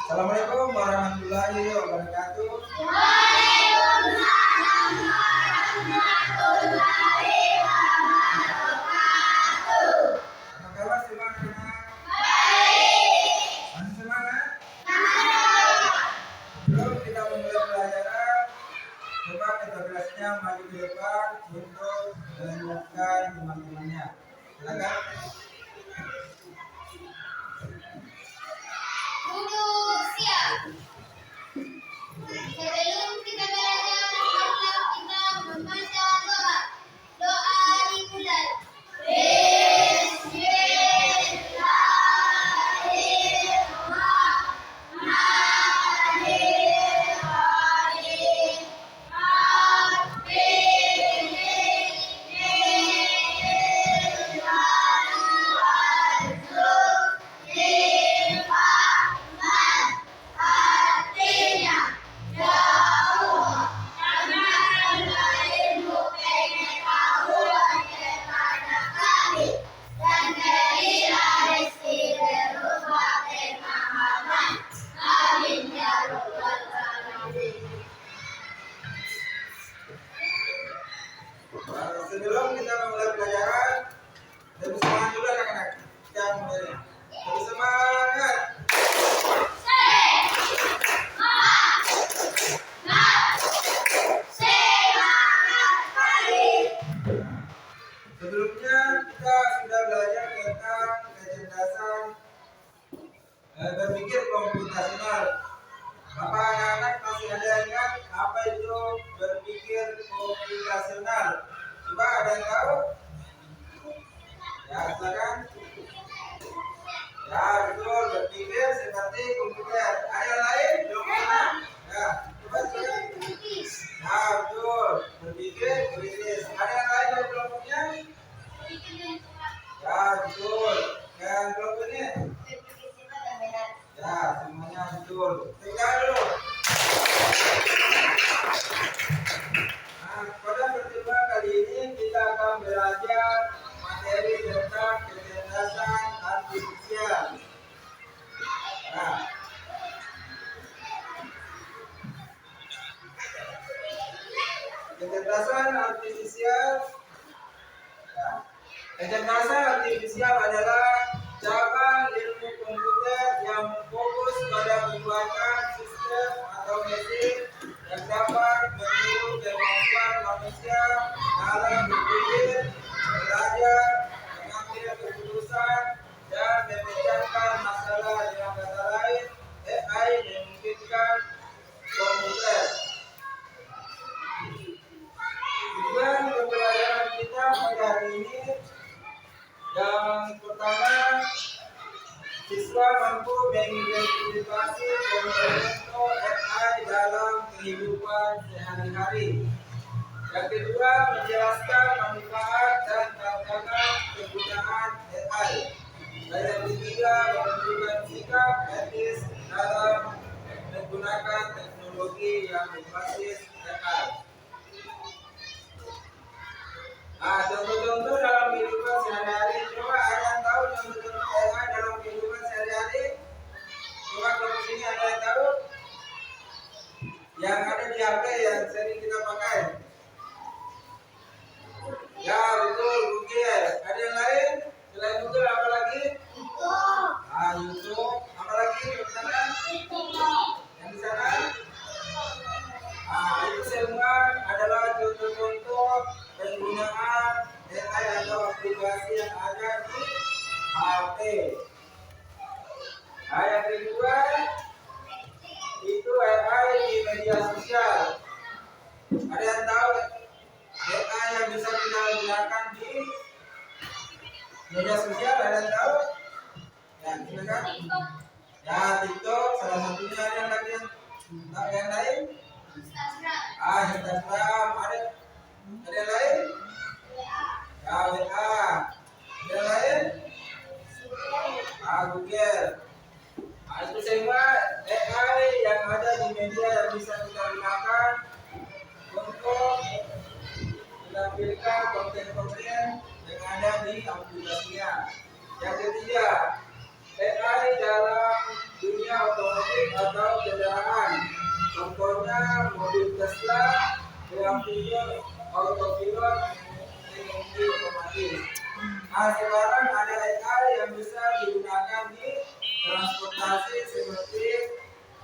Assalamualaikum warahmatullahi wabarakatuh. Apa kabar semua anak-anak? Masih semangat? Sebelum kita memulai pelajaran, coba kita kelasnya maju ke depan untuk menyiapkan teman-temannya. Silakan. Duduk siap. Sebelum kita belajar, marilah kita membaca doa. Doa dimulai. Sebelum kita memulai pelajaran, lebih semangat dulu anak-anak. Kita mulai. Lebih semangat. Sebelumnya kita sudah belajar tentang kecerdasan berpikir komputasional. Apa anak-anak masih ada yang ingat apa itu berpikir komputasional? Coba ada yang tahu? Ya, silakan. Ya, betul, berpikir seperti komputer. Ada yang lain? Belum pernah? Ya, coba silakan. Ya, betul, berpikir kritis. Ada yang lain dari kelompoknya? Ya, betul. Yang kelompok ini? Ya, semuanya betul. Tinggal dulu. Nah, pada pertemuan kali ini kita akan belajar materi tentang kecerdasan artifisial. Nah, kecerdasan artifisial. Ya. Kecerdasan artifisial adalah cabang ilmu komputer yang fokus pada pembuatan sistem atau mesin yang dapat meniru kemampuan manusia dalam berpikir, belajar, mengambil keputusan, dan memecahkan masalah. Dengan kata lain, AI memungkinkan komputer. Tujuan pembelajaran kita pada hari ini yang pertama, siswa mampu mengidentifikasi komponen AI dalam kehidupan sehari-hari. Yang kedua, menjelaskan manfaat dan tantangan penggunaan AI. Dan yang ketiga, menunjukkan sikap etis dalam menggunakan teknologi yang berbasis AI. Nah, contoh-contoh dalam kehidupan sehari-hari. Coba ada yang tahu contoh-contoh AI dalam kehidupan sehari-hari? Coba kelompok sini ada yang tahu? Yang ada di HP yang sering kita pakai. Ya, betul, Google. Ada yang lain? Selain Google apa lagi? Ah, YouTube. Apa lagi di sana? Yang di sana? Ah, itu semua adalah contoh-contoh penggunaan AI atau aplikasi yang ada di HP. Nah, yang kedua itu AI di media sosial. Ada yang tahu AI yang bisa kita gunakan di media sosial? Ada yang tahu? Ya, silakan. Ya, TikTok salah satunya. Ada yang lagi yang lain? Ah, Instagram. Ada yang lain? Ya, WA. Ada yang lain? Ah, Google. Nah, itu semua AI yang ada di media yang bisa kita gunakan untuk menampilkan konten-konten yang ada di aplikasinya. Yang ketiga, AI dalam dunia otomotif Tesla dengan fitur autopilot mengemudi otomatis. Nah, sekarang ada AI yang bisa digunakan di transportasi seperti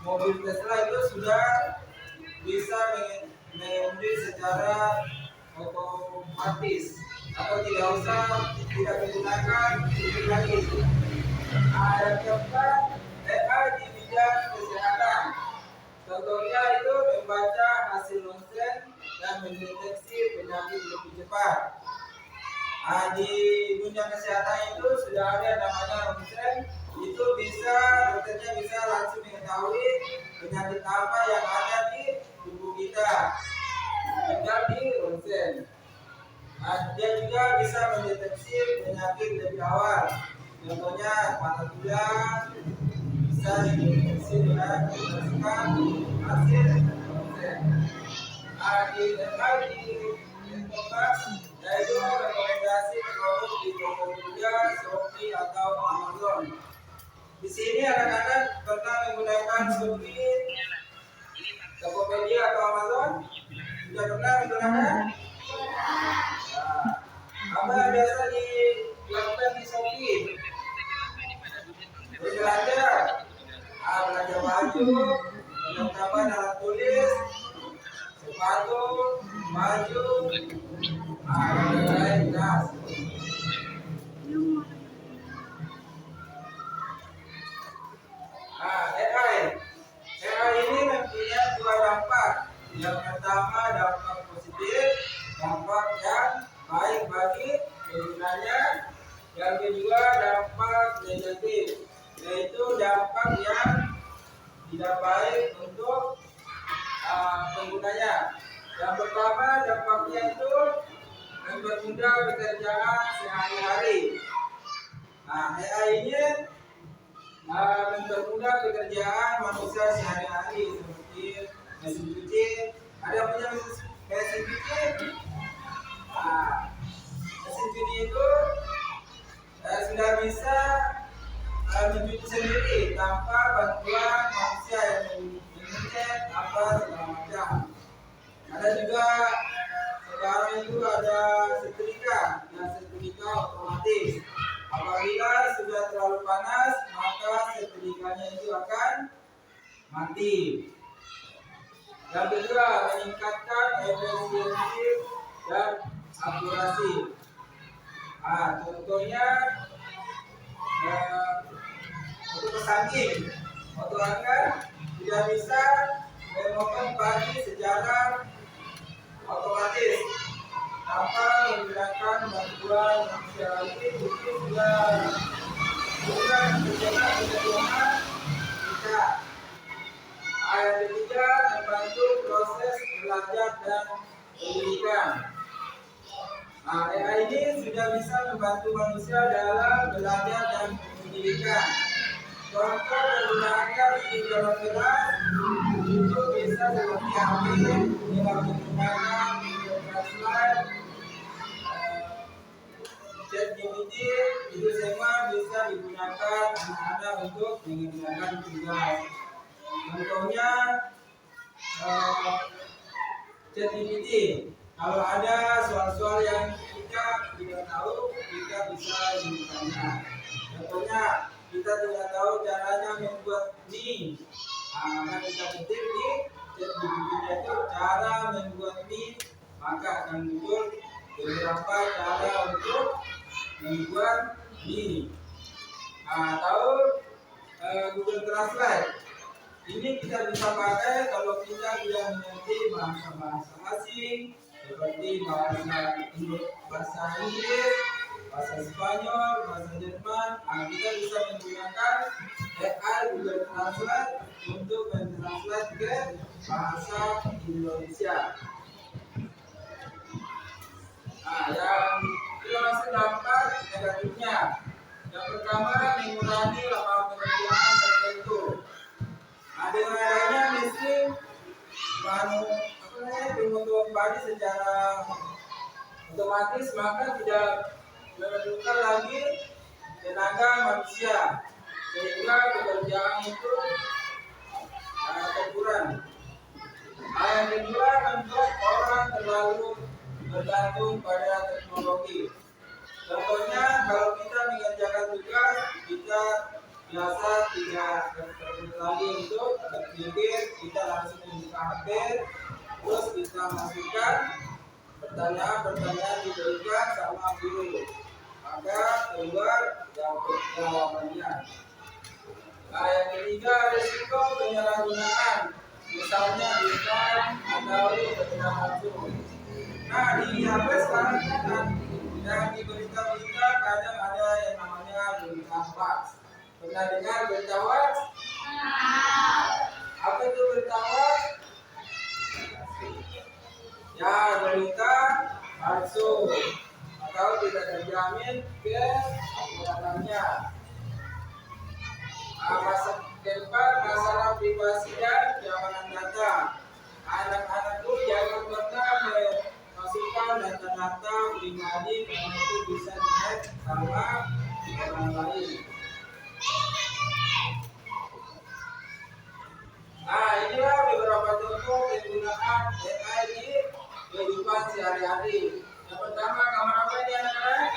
mobil Tesla itu sudah bisa mengemudi secara otomatis atau tidak menggunakan mesin lagi. Ada keempat, AI di bidang kesehatan. Contohnya itu membaca hasil ronsen dan mendeteksi penyakit lebih cepat. Di dunia kesehatan itu sudah ada namanya ronsen. Itu dokternya bisa langsung mengetahui penyakit apa yang ada di tubuh kita. Tinggal di ronsen. Dia juga bisa mendeteksi penyakit lebih awal. Contohnya patah tulang bisa dideteksi dengan berdasarkan hasil ronsen. Di tempat yaitu rekomendasi produk di Tokopedia, Shopee atau Amazon. Di sini anak-anak pernah menggunakan Shopee, Tokopedia atau Amazon? Sudah pernah menggunakan? Apa yang biasa dilakukan di Shopee? Belanja, belanja baju, perlengkapan alat tulis, sepatu, baju, dan lain tas. AI ini mempunyai dua dampak. Yang pertama dampak positif, dampak yang baik bagi penggunanya. Yang kedua dampak negatif, yaitu dampak yang tidak baik untuk penggunanya. Yang pertama dampaknya itu mempermudah pekerjaan sehari-hari. AI ini mempermudah pekerjaan manusia sehari-hari seperti mesin cuci. Ada yang punya mesin cuci? Mesin cuci itu sudah bisa mencuci sendiri tanpa bantuan manusia yang mengecat apa segala macam. Ada juga sekarang itu ada setrika otomatis. Apabila sudah terlalu panas, maka setrikanya itu akan mati. Yang kedua, meningkatkan efisiensi dan akurasi. Contohnya untuk pesangking, otoangkat tidak bisa memotong padi secara otomatis tanpa menggunakan bantuan manusia lagi. Itu sudah bukan kerjaan kita. Yang ketiga, membantu proses belajar dan pendidikan. AI ini sudah bisa membantu manusia dalam belajar dan pendidikan. Contoh penggunaannya di dalam kelas itu bisa seperti ambil dengan menggunakan translate, ChatGPT, itu semua bisa digunakan anak-anak untuk mengerjakan tugas. Contohnya ChatGPT. Kalau ada soal-soal yang kita tidak tahu, kita bisa bertanya. Contohnya, kita tidak tahu caranya membuat mie. Maka kita ketik di ChatGPT itu cara membuat mie, maka akan muncul beberapa cara untuk membuat mie. Atau Google Translate. Ini kita bisa pakai kalau kita tidak mengerti bahasa-bahasa asing seperti bahasa Inggris, bahasa Spanyol, bahasa Jerman. Kita bisa menggunakan AI Google Translate untuk mentranslate ke bahasa Indonesia. Yang itu masih dampak negatifnya. Yang pertama, mengurangi lapangan pekerjaan tertentu. Dengan adanya mesin pemotongan padi secara otomatis, maka tidak memerlukan lagi tenaga manusia, sehingga pekerjaan itu berkurang. yang kedua, membuat orang terlalu bergantung pada teknologi. Contohnya, kalau kita mengerjakan tugas, kita biasa tidak lagi untuk berpikir, kita langsung membuka HP, terus kita masukkan pertanyaan-pertanyaan diberikan sama guru, maka keluar jawabannya. Nah, yang ketiga, risiko penyalahgunaan, misalnya di spam atau tidak langsung. Nah, di HP sekarang kan yang di berita-berita kadang ada yang namanya berita hoax. Pernah dengar berita hoax? Apa itu berita hoax? Ya, berita palsu atau tidak terjamin keamanannya. Masa depan masalah privasi dan keamanan data. Anak-anak itu jangan pernah memasukkan data-data pribadi yang itu bisa dihack sama orang lain. Nah, inilah beberapa contoh penggunaan AI di kehidupan sehari-hari. Yang pertama, kamar apa ini anak-anak?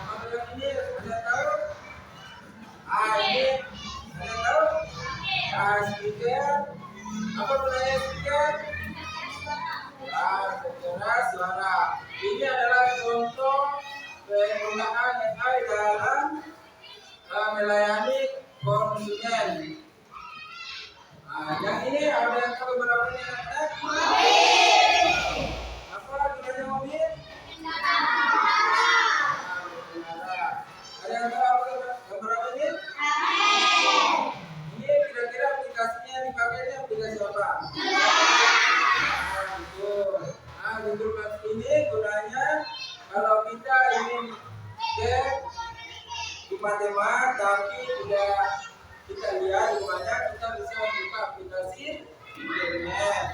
Kamar yang ini ada tahu? Ini ada tahu? Speaker. Apa gunanya speaker? Pengeras suara. Ini adalah contoh penggunaan AI dalam melayani konsumen. Yang ini ada yang tahu berapa ini anak-anak? Apa gunanya mobil? Ada yang tahu apa berapa ini? Ini kira-kira aplikasinya dipakainya aplikasi apa? Google Maps ini gunanya kalau kita ingin ke rumah teman tapi tidak kita lihat rumahnya, kita bisa buka aplikasi internet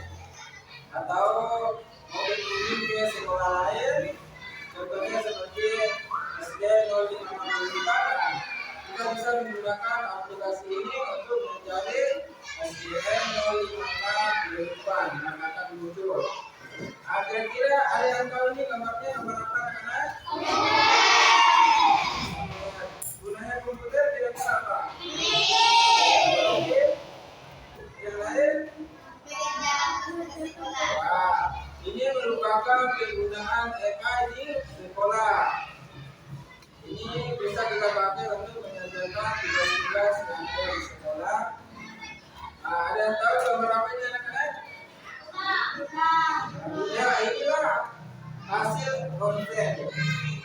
atau mau berkunjung ke sekolah lain, contohnya seperti SD 0504. Kita bisa menggunakan aplikasi ini untuk mencari SDN 05 di depan yang akan muncul. Kira-kira ada yang tahu ini gambarnya gambar apa anak-anak? Gunanya komputer kira-kira apa? Yang lain? Ini merupakan penggunaan AI di sekolah. Ini bisa kita pakai untuk menyelesaikan tugas-tugas yang ada di sekolah. Ada yang tahu gambar apa ini anak-anak? Ya, inilah hasil konten.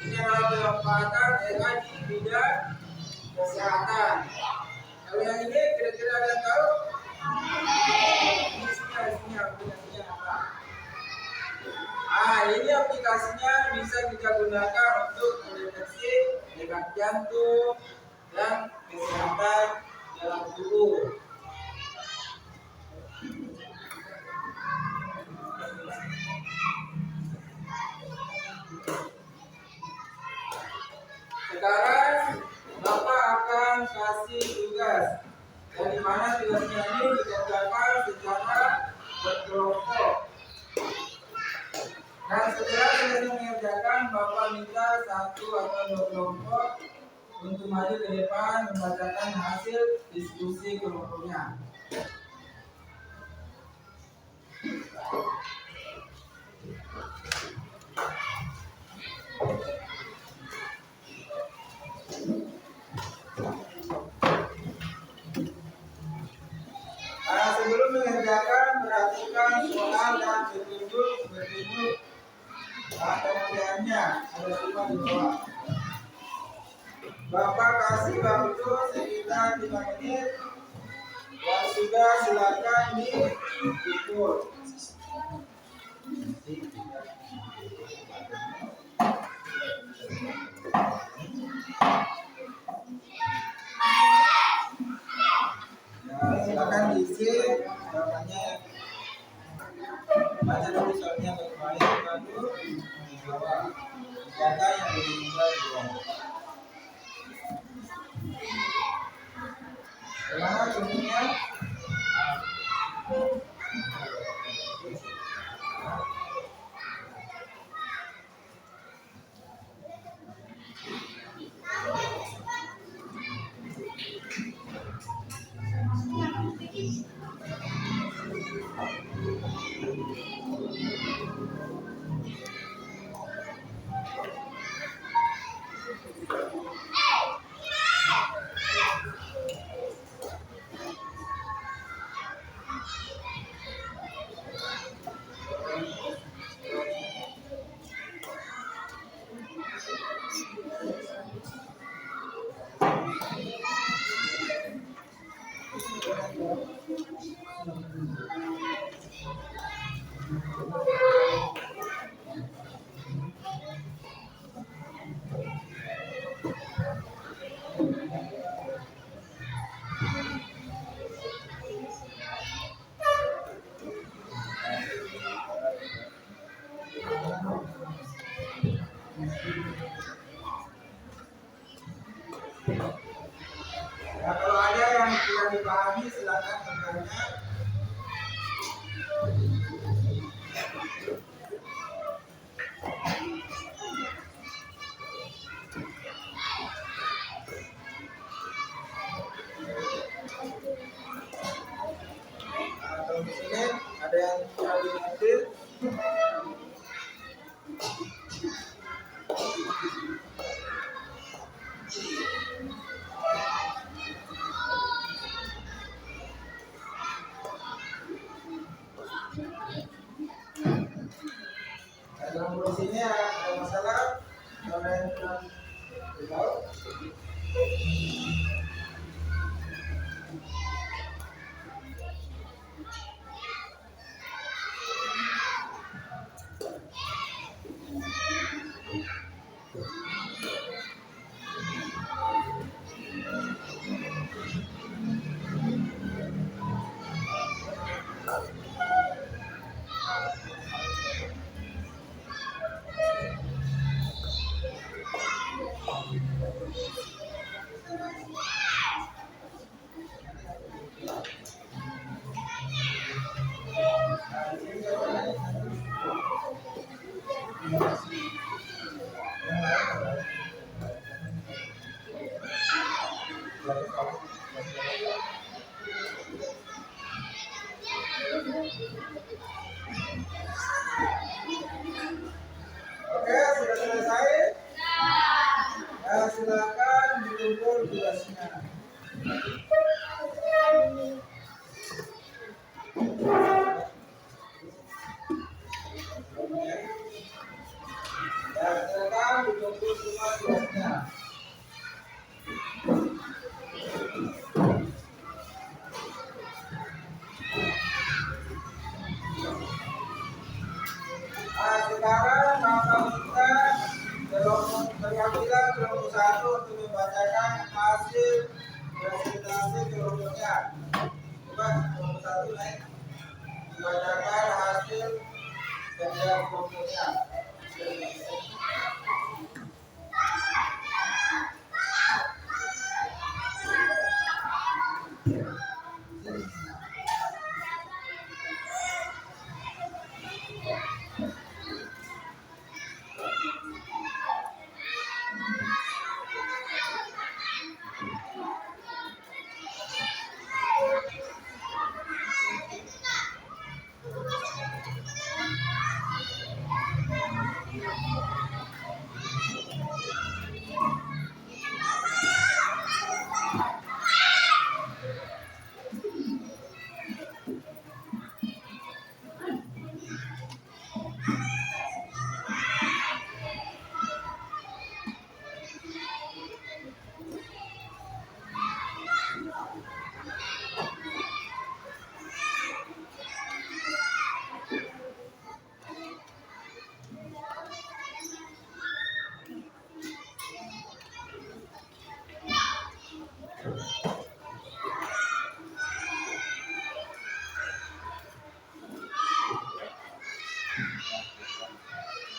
Ini adalah pemanfaatan AI di bidang kesehatan. Kalau yang ini kira-kira ada yang tahu? Isinya aplikasinya apa? Ini aplikasinya bisa kita gunakan untuk mendeteksi detak jantung dan kesehatan dalam tubuh. Sekarang Bapak akan kasih tugas, dan di mana tugasnya ini dikerjakan secara berkelompok. Dan setelah selesai mengerjakan, Bapak minta satu atau dua kelompok untuk maju ke depan membacakan hasil diskusi kelompoknya. Sebelum mengerjakan, perhatikan soal dan petunjuk pengerjaannya. Ada 5 di bawah. Bapak kasih waktu sekitar 5 menit. Yang sudah silakan diikut. Silakan diisi jawabannya. Baca dulu soalnya baik-baik, baru dijawab. Data yang diminta dijawab. Semangat semuanya. Nah, kalau ada yang tidak dipahami silakan bertanya. Kalau di sini ada yang tidak dimengerti. Dalam kondisi ini ada masalah, ada yang kurang tahu. Oke, sudah selesai. Nah, silakan dikumpul tugasnya. Ya, silakan dikumpul semua tugasnya. Nah, sekarang Bapak minta perwakilan kelompok 1 untuk membacakan hasil presentasi kelompoknya. Coba kelompok 1 naik membacakan hasil kerja kelompoknya.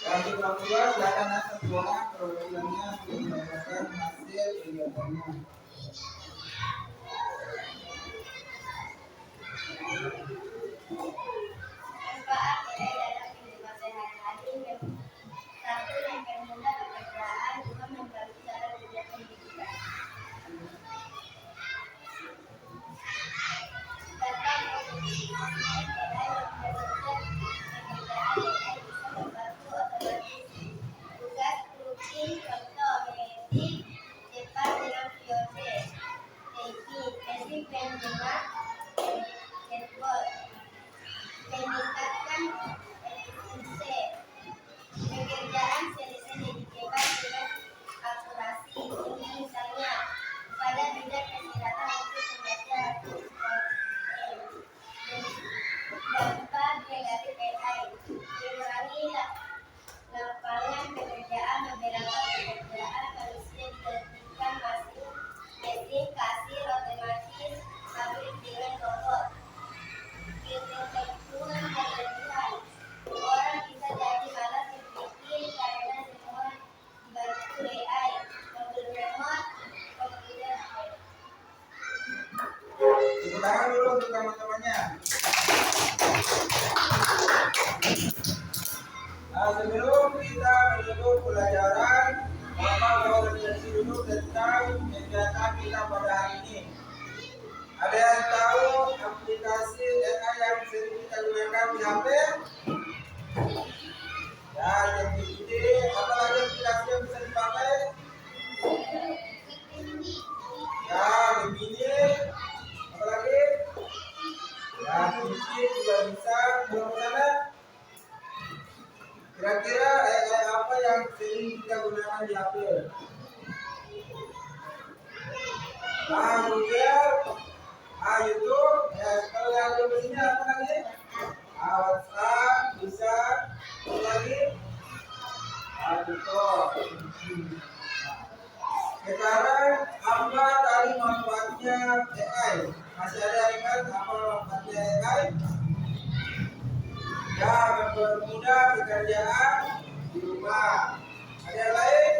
Yang kelompok 2 silakan naik ke ruangan perwakilannya untuk membacakan hasil kegiatannya. Manfaat nilai dalam kehidupan sehari-hari yang satu yang mempermudah pekerjaan, dua membantu cara kerja pendidikan. Tentang produksi nilai yang mempermudah pekerjaan nilai bisa membantu otomatis tugas rutin, contoh mengetik cepat dengan VOC, teknik penjemak chatbot, meningkatkan efisiensi pekerjaan selesai dibebas dengan akurasi tinggi misalnya pada bidang kesehatan untuk membaca Tepuk tangan dulu untuk teman-temannya. Nah, sebelum kita menutup pelajaran, Bapak organisasi dulu tentang kegiatan kita pada hari ini. Ada yang tahu aplikasi AI yang sering kita gunakan di HP? Ya, ChatGPT. Apa lagi aplikasi yang bisa dipakai? Ya, Gemini. Apa lagi? Ya, Kiki juga bisa. Belum sana? Kira-kira AI apa yang sering kita gunakan di HP? Ah, Google, YouTube, ya kalau yang di sini apa lagi? WhatsApp bisa, apa lagi? TikTok. Sekarang apa tadi manfaatnya AI? Masih ada yang ingat apa manfaatnya AI? Ya, mempermudah pekerjaan di rumah. Ada yang lain?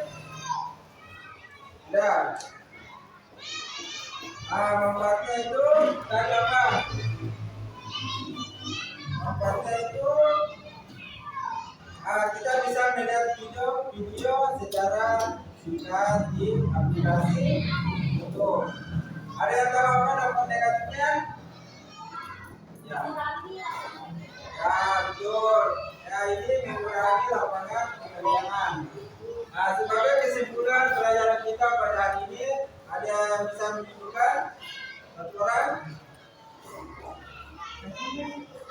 Ada. Manfaatnya itu tadi apa? Manfaatnya itu kita bisa melihat video secara singkat di aplikasi YouTube. Ada yang tahu apa dampak negatifnya? Ya, betul. Ya, ini mengurangi lapangan pekerjaan. Nah, sebagai kesimpulan pelajaran kita pada hari ini, ada yang bisa menunjukkan satu orang?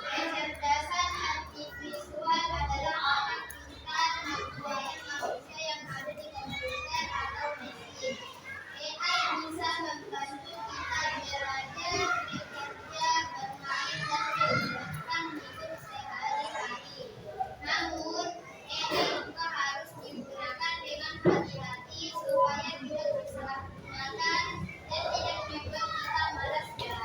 Kecerdasan artifisial adalah otak pintar buatan manusia yang ada di komputer atau mesin. AI bisa membantu kita belajar, bekerja, bermain, dan menjalankan hidup sehari-hari. Namun, AI juga harus digunakan dengan hati-hati supaya tidak disalahgunakan dan tidak membuat kita malas belajar.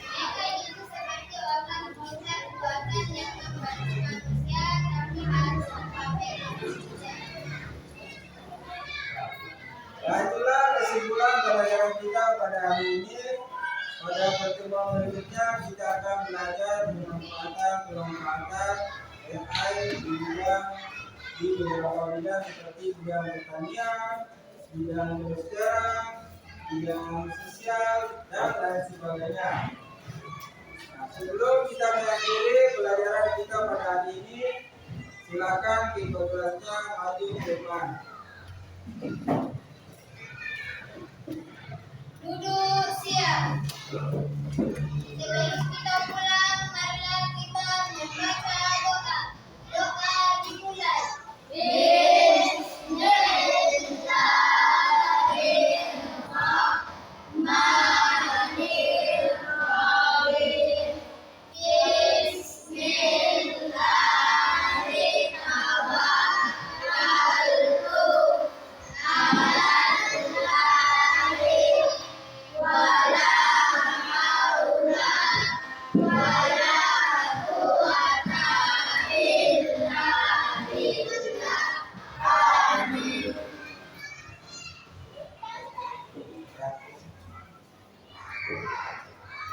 AI itu seperti otak pintar buatan yang membantu manusia, tapi harus dipakai dengan bijak. Nah, itulah kesimpulan pelajaran kita pada hari ini. Pada pertemuan berikutnya kita akan belajar pemanfaatan AI di beberapa bidang seperti bidang pertanian, bidang kedokteran, bidang sosial, dan lain sebagainya. Nah, sebelum kita mengakhiri pelajaran kita pada hari ini, silakan kebetulannya maju ke depan. Duduk siap. Sebelum kita pulang, marilah kita membaca doa. Doa dimulai. Bismillahirrahmanirrahim. Bismillahirrahmanirrahim. Wala haula wala quwata illa billah. Amin. Ya.